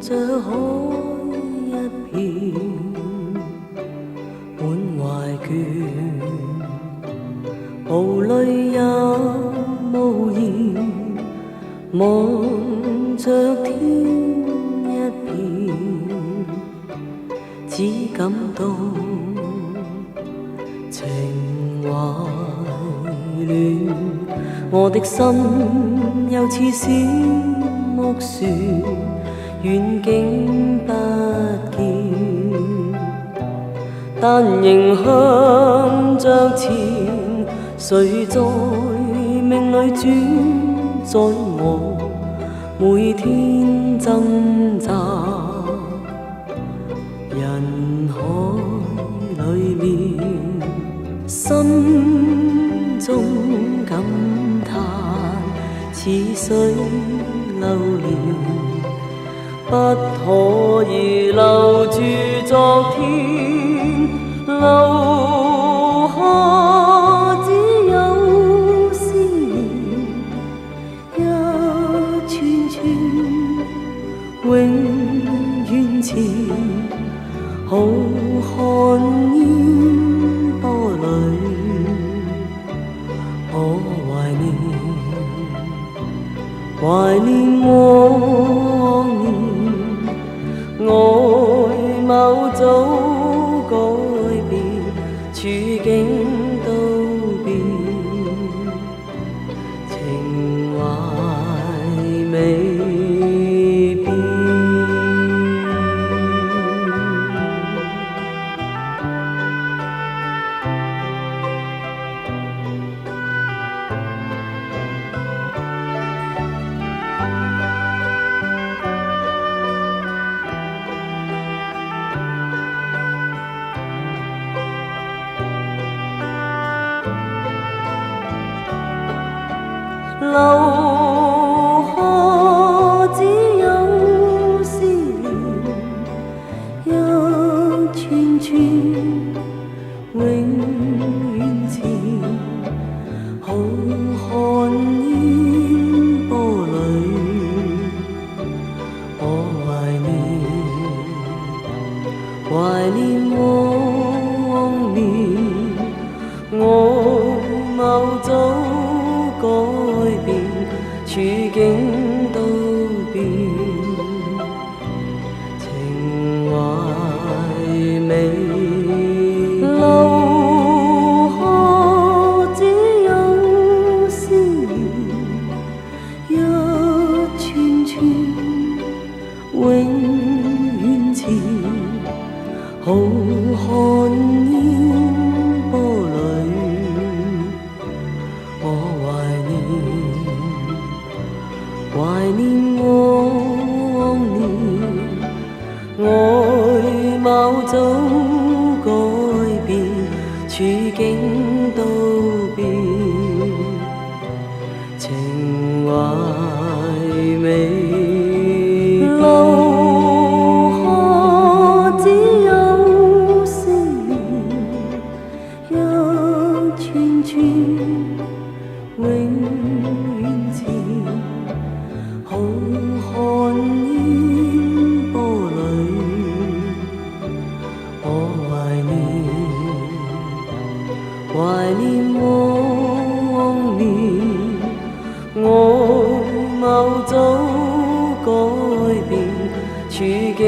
着海一片，滿懷倦，無淚也無言，望着天一片，只感到情懷亂。我的心又似小木船，遠景不見，但仍向着前。誰在命裏轉載我，每天掙扎人海裏面，心中感嘆似水流年，不可以留住昨天，留下只有思念，一串串永遠前，浩瀚煙波裏，我懷念往年，外貌早改變，處境都變，情懷未變。留下只有思念，一串串永遠前，浩瀚煙波裏，我懷念往年，外貌早改變，處境都變，情懷未留下只有思念，一串串永遠前，浩瀚煙波裏，懷念往年，外貌早改變，處境都變，情懷未留下只有思念，一串串永遠前，浩瀚煙波裏，我懷念往年，外貌早改變，處境